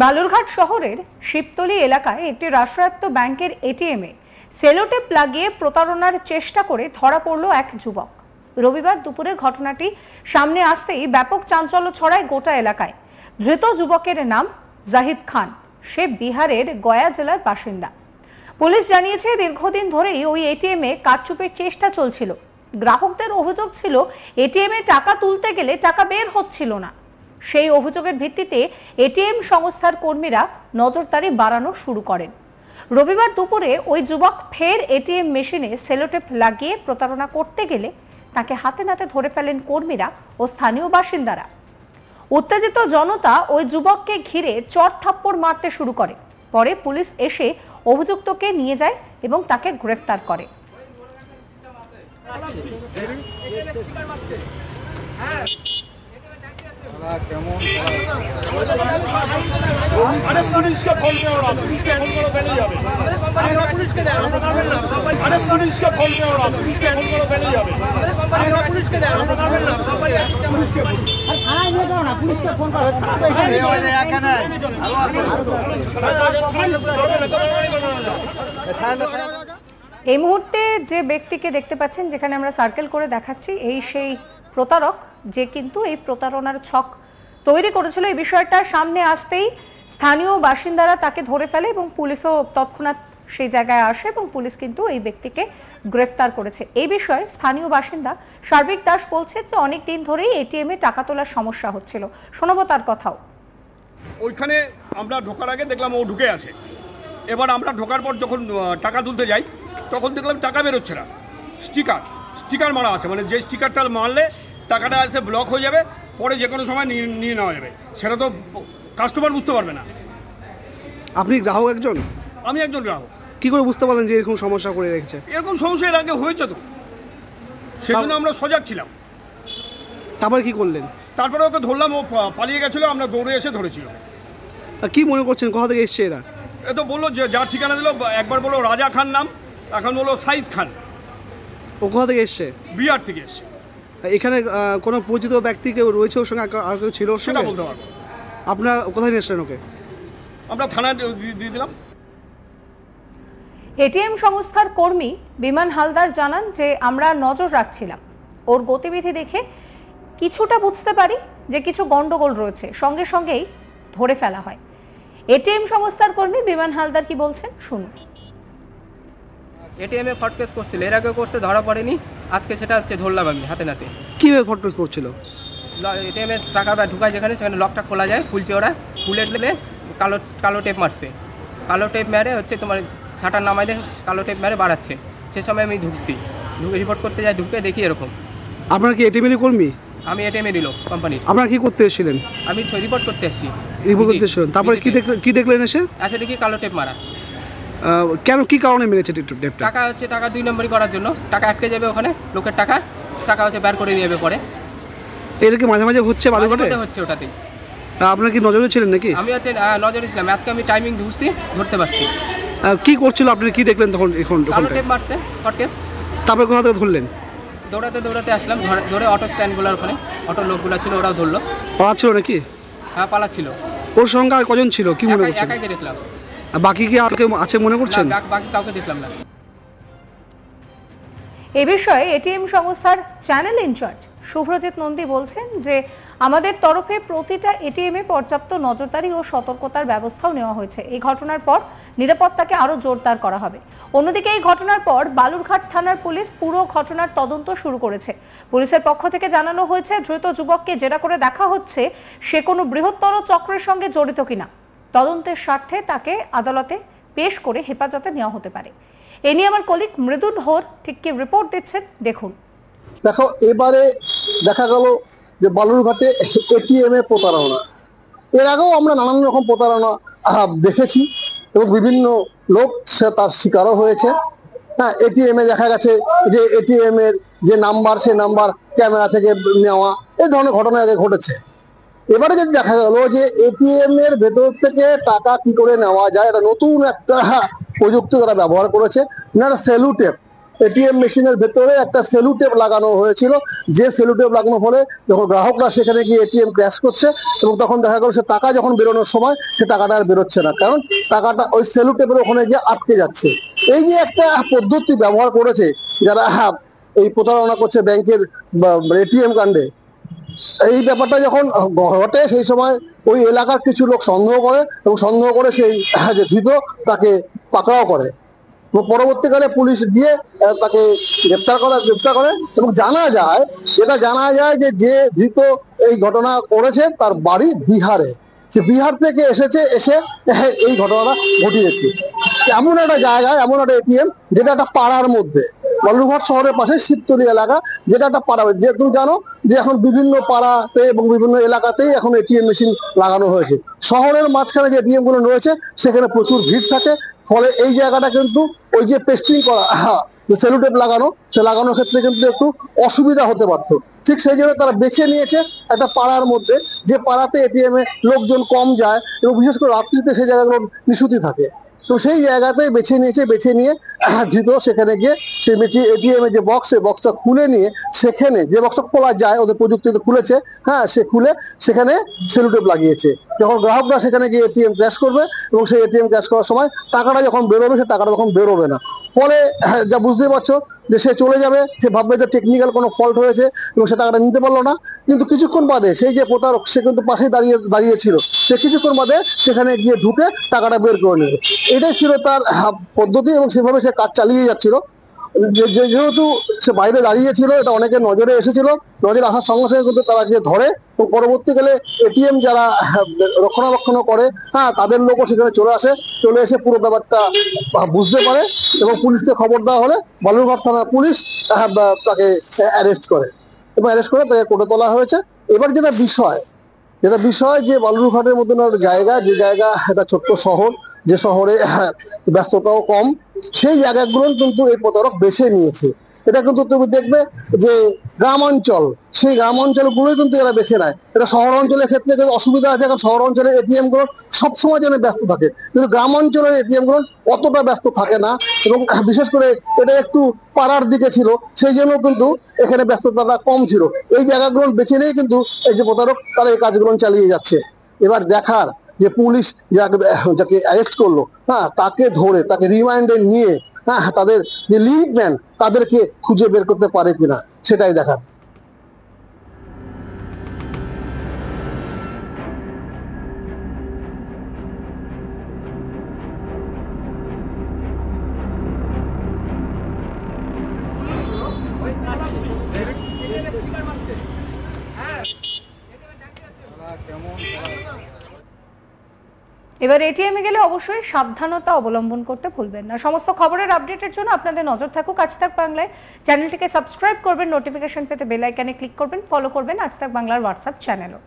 বালুরঘাট শহরের শিবতলী এলাকায় একটি রাষ্ট্রায়ত্ত ব্যাংকের এটিএমে সেলোটেপ লাগিয়ে প্রতারণার চেষ্টা করে ধরা পড়ল এক যুবক। রবিবার দুপুরের ঘটনাটি সামনে আসতেই ব্যাপক চাঞ্চল্য ছড়ায় গোটা এলাকায়। ধৃত যুবকের নাম জাহিদ খান, সে বিহারের গয়া জেলার বাসিন্দা। পুলিশ জানিয়েছে দীর্ঘদিন ধরেই ওই এটিএমে কারচুপির চেষ্টা চলছিল। গ্রাহকদের অভিযোগ ছিল এটিএমে টাকা তুলতে গেলে টাকা বের হচ্ছিল না। সেই অভিযোগের ভিত্তিতে এটিএম সংস্থার কর্মীরা নজরদারি বাড়ানো শুরু করেন। রবিবার দুপুরে ওই যুবক ফের এটিএম মেশিনে সেলোটেপ লাগিয়ে প্রতারণা করতে গেলে তাকে হাতে নাতে ধরে ফেলেন কর্মীরা ও স্থানীয় বাসিন্দারা। উত্তেজিত জনতা ওই যুবককে ঘিরে চড় থাপ্পড় মারতে শুরু করে। পরে পুলিশ এসে অভিযুক্তকে নিয়ে যায় এবং তাকে গ্রেফতার করে। এই মুহূর্তে যে ব্যক্তিকে দেখতে পাচ্ছেন, যেখানে আমরা সার্কেল করে দেখাচ্ছি, এই সেই প্রতারক যে কিন্তু এই প্রতারণার ছক তৈরি করেছিল। এই বিষয়টা সামনে আসতেই স্থানীয় বাসিন্দারা তাকে ধরে ফেলে এবং পুলিশও তৎক্ষণাৎ সেই জায়গায় আসে এবং পুলিশ কিন্তু এই ব্যক্তিকে গ্রেফতার করেছে। এই বিষয়ে স্থানীয় বাসিন্দা সার্বিক দাস বলছে যে অনেক দিন ধরেই এটিএমে টাকা তোলার সমস্যা হচ্ছিল। শোনাবো তার কথাও। ওইখানে আমরা ঢোকার আগে দেখলাম ও ঢুকে আছে। এবার আমরা ঢোকার পর যখন টাকা তুলতে যাই তখন দেখলাম টাকা বেরোচ্ছে না। স্টিকার মারা আছে, মানে যে স্টিকারটা মারলে টাকাটা এসে ব্লক হয়ে যাবে, পরে যে কোনো সময় নিয়ে নেওয়া যাবে। সেটা তো কাস্টমার বুঝতে পারবে না। আপনি গ্রাহক একজন? আমি একজন গ্রাহক। কী করে বুঝতে পারলেন যে এরকম সমস্যা করে রেখেছে? এরকম সমস্যা এর আগে হয়েছে তো, সেজন্য আমরা সজাগ ছিলাম। তারপরে কি করলেন? তারপরে ওকে ধরলাম, ও পালিয়ে গেছিলো, আমরা দৌড়ে এসে ধরেছিল। কি মনে করছেন, কোথা থেকে এসছে এরা? এ তো বললো যে যা ঠিকানা দিল, একবার বললো রাজা খান নাম, এখন বললো সাইদ খান। ও কোথা থেকে এসছে? বিহার থেকে এসছে। এখানে কোনো পরিচিত ব্যক্তি কেউ রয়েছে ওর সঙ্গে, আর কেউ ছিল ওর সঙ্গে? সেটা বলতে পারবো। আপনারা কোথায় নিয়ে এসছেন ওকে? আমরা থানায় দিয়ে দিলাম। এটিএম সংস্থার কর্মী বিমান হালদার জানান যে আমরা নজর রাখছিলাম, ওর গতিবিধি দেখে কিছুটা বুঝতে পারি যে কিছু গন্ডগোল রয়েছে, সঙ্গে সঙ্গেই ধরে ফেলা হয়। এটিএম সংস্থার কর্মী বিমান হালদার কি বলছেন শুনুন। এটিএমে ফট কেস করছিল, এর আগে করছে, ধরা পড়েনি। আজকে সেটা হচ্ছে ধরলাম আমি হাতে নাতে। কীভাবে ফট কেস করছিল? এটিএমে টাকা ঢুকায় যেখানে, সেখানে লকটা খোলা যায়, খুলছে ওরা, খুলে দিলে কালো টেপ মারছে। কালো টেপ মেরে হচ্ছে তোমার ছাটার নামাইলে কালো টেপ মেরে বাড়াচ্ছে। সে সময় আমি ঢুকে রিপোর্ট করতে যাই, ঢুকে দেখি এরকম। আপনার কি এটিএমের কর্মী? আমি এটিএমে নিল কোম্পানির। আপনারা কি করতে এসেছিলেন? আমি রিপোর্ট করতে এসেছি। রিপোর্ট করতে এসেছিলেন, তারপরে কি দেখলেন এসে? আচ্ছা, দেখি কালো টেপ মারা। কেন, কি কারণে মেরেছে টেপটা? টাকা হচ্ছে, টাকা 2 নম্বরই করার জন্য। টাকা আটকে যাবে ওখানে, লোকের টাকা হচ্ছে বের করে নিয়ে যাবে পরে। এটা কি মাঝে মাঝে হচ্ছে বালুঘাটে? হচ্ছে ওটাতেই। আপনার কি নজরে ছিলেন নাকি? আমি হচ্ছে নজরে ছিলাম। আজকে আমি টাইমিং ঢুকছি, ধরতে পারছি। কি করছিল আপনি, কি দেখলেন তখন? এখন কালো টেপ মারছে, ফট কেস। তারপরে কোথা থেকে ধরলেন? দৌড়াতে আসলাম, ধরে অটো স্ট্যান্ডগুলোর ওখানে অটো লোকগুলো ছিল, ওরাও ধরলো। পালাচ্ছিল নাকি? হ্যাঁ, পালাচ্ছিল। ওর সঙ্গে আর কজন ছিল কি মনে করছেন? একাই দেখলাম। বাকি কি আর কেউ আছে মনে করছেন? বাকি কাউকে দেখলাম না। এ বিষয়ে এটিএম সংস্থার চ্যানেল ইনচার্জ শুভ্রজিৎ নন্দী বলছেন যে আমাদের তরফে প্রতিটা এটিএমে পর্যাপ্ত নজরদারি ও সতর্কতার ব্যবস্থাও নেওয়া হয়েছে। এই ঘটনার পর নিরাপত্তাকে আরও জোরদার করা হবে। অন্যদিকে এই ঘটনার পর বালুরঘাট থানার পুলিশ পুরো ঘটনার তদন্ত শুরু করেছে। পুলিশের পক্ষ থেকে জানানো হয়েছে ধৃত যুবককে জেরা করে দেখা হচ্ছে সে কোনো বৃহত্তর চক্রের সঙ্গে জড়িত কিনা। তদন্তের স্বার্থে তাকে আদালতে পেশ করে হেফাজতে নেওয়া হতে পারে। এ নিয়ে আমার কলিগ মৃদুল হোর ঠিক কি রিপোর্ট দিচ্ছেন দেখুন। দেখো, এবারে দেখা গেল যে বালুরঘাটে এটিএমে প্রতারণা। এর আগেও আমরা নানান রকম প্রতারণা দেখেছি এবং বিভিন্ন লোক সে তার শিকারও হয়েছে। হ্যাঁ, এটিএমে দেখা গেছে যে এটিএম এর যে নাম্বার, সে নাম্বার ক্যামেরা থেকে নেওয়া, এই ধরনের ঘটনা আগে ঘটেছে। এবারে যদি দেখা গেল যে এটিএম এর ভেতর থেকে টাকা কি করে নেওয়া যায়, এটা নতুন একটা প্রযুক্তি তারা ব্যবহার করেছে। সেলুটেপ এটিএম মেশিনের ভেতরে একটা সেলুটেপ লাগানো হয়েছিল, যে সেলুটেপ লাগানোর ফলে যখন গ্রাহকরা সেখানে গিয়ে এটিএম ক্যাশ করছে এবং তখন দেখা গেল সে টাকা যখন বেরোনোর সময় সে টাকাটা আর বেরোচ্ছে না, কারণ টাকাটা ওই সেলুটেপের ওখানে গিয়ে আটকে যাচ্ছে। এই যে একটা পদ্ধতি ব্যবহার করেছে যারা এই প্রতারণা করছে ব্যাংকের এটিএম কাণ্ডে, এই ব্যাপারটা যখন ঘটে সেই সময় ওই এলাকার কিছু লোক সন্দেহ করে এবং সন্দেহ করে সেই যে ধৃত তাকে পাকড়াও করে। পরবর্তীকালে পুলিশ গিয়ে তাকে গ্রেপ্তার করে এবং যেটা জানা যায় যে ধৃত এই ঘটনা করেছে তার বাড়ি বিহারে, সে বিহার থেকে এসে এই ঘটনাটা ঘটিয়েছে। এমন একটা জায়গায়, এমন একটা এটিএম যেটা একটা পাড়ার মধ্যে, বালুরঘাট শহরের পাশে শিবতলী এলাকা, যেটা একটা পাড়া, যে তুমি জানো যে এখন বিভিন্ন পাড়াতে এবং বিভিন্ন এলাকাতেই এখন এটিএম মেশিন লাগানো হয়েছে। শহরের মাঝখানে যে এটিএম গুলো রয়েছে সেখানে প্রচুর ভিড় থাকে, ফলে এই জায়গাটা কিন্তু ওই যে পেস্টিং করা, যে সেলুটেপ লাগানো, সে লাগানোর ক্ষেত্রে কিন্তু একটু অসুবিধা হতে পারতো। ঠিক সেই জন্য তারা বেছে নিয়েছে একটা পাড়ার মধ্যে, যে পাড়াতে এটিএম এ লোকজন কম যায় এবং বিশেষ করে রাত্রিতে সেই জায়গাগুলো নিশুতি থাকে, তো সেই জায়গাতেই বেছে নিয়ে ধৃত সেখানে গিয়ে সেই এটিএম এর যে বক্স, সেই বক্সটা খুলে নিয়ে সেখানে যে বক্সটা খোলা যায়, ওদের প্রযুক্তিতে খুলেছে, সে খুলে সেখানে সেলুটেপ লাগিয়েছে। যখন গ্রাহকরা সেখানে গিয়ে এটিএম ক্যাশ করবে এবং সেই এটিএম ক্যাশ করার সময় টাকাটা যখন বেরোবে, সে টাকাটা তখন বেরোবে না। ফলে যা বুঝতেই পারছো যে সে চলে যাবে, সে ভাববে যে টেকনিক্যাল কোনো ফল্ট হয়েছে এবং সে টাকাটা নিতে পারলো না। কিন্তু কিছুক্ষণ বাদে সেই যে প্রতারক, সে কিন্তু পাশেই দাঁড়িয়েছিল, সে কিছুক্ষণ বাদে সেখানে গিয়ে ঢুকে টাকাটা বের করে নেবে। এটাই ছিল তার পদ্ধতি এবং সেভাবে সে কাজ চালিয়ে যাচ্ছিল। যেহেতু সে বাইরে দাঁড়িয়েছিল, এটা অনেকের নজরে এসেছিল, নজরে আসার সঙ্গে সঙ্গে কিন্তু তারা গিয়ে ধরে এবং পরবর্তীকালে এটিএম যারা রক্ষণাবেক্ষণ করে, তাদের লোকও সেখানে চলে এসে পুরো ব্যাপারটা বুঝতে পারে এবং পুলিশকে খবর দেওয়া হলে বালুরঘাট থানার পুলিশ তাকে অ্যারেস্ট করে তাকে কোর্টে তোলা হয়েছে। এবার যেটা বিষয় যে বালুরঘাটের মতন একটা জায়গা, যে জায়গা একটা ছোট্ট শহর, যে শহরে ব্যস্ততাও কম, সেই জায়গাগুলো কিন্তু এই প্রতারক বেছে নিয়েছে। এটা কিন্তু তুমি দেখবে যে গ্রামাঞ্চল, সেই গ্রামাঞ্চলগুলোই কিন্তু এরা বেছে নেয়। এটা শহর অঞ্চলের ক্ষেত্রে কিন্তু অসুবিধা আছে, কারণ শহর অঞ্চলের এটিএম গুলো সবসময় যেন ব্যস্ত থাকে, কিন্তু গ্রাম অঞ্চলের এটিএম গুলো অতটা ব্যস্ত থাকে না এবং বিশেষ করে এটা একটু পাড়ার দিকে ছিল, সেই জন্য কিন্তু এখানে ব্যস্ততাটা কম ছিল। এই জায়গাগুলো বেছে নিয়ে কিন্তু এই যে প্রতারক তারা এই কাজগুলো চালিয়ে যাচ্ছে। এবার দেখার যে পুলিশ যাকে অ্যারেস্ট করলো, তাকে ধরে তাকে রিমান্ডে নিয়ে তাদের যে লিঙ্কম্যান তাদেরকে খুঁজে বের করতে পারে কিনা, সেটাই দেখার। এবার এটিএমে গেলে অবশ্যই সাবধানতা অবলম্বন করতে ভুলবেন না। সমস্ত খবরের আপডেটের জন্য আপনাদের নজর থাকুক আজ তাক বাংলায়। চ্যানেলটিকে সাবস্ক্রাইব করবেন, নোটিফিকেশন পেতে বেল আইকনে ক্লিক করবেন, ফলো করবেন আজ তাক বাংলার হোয়াটসঅ্যাপ চ্যানেলও।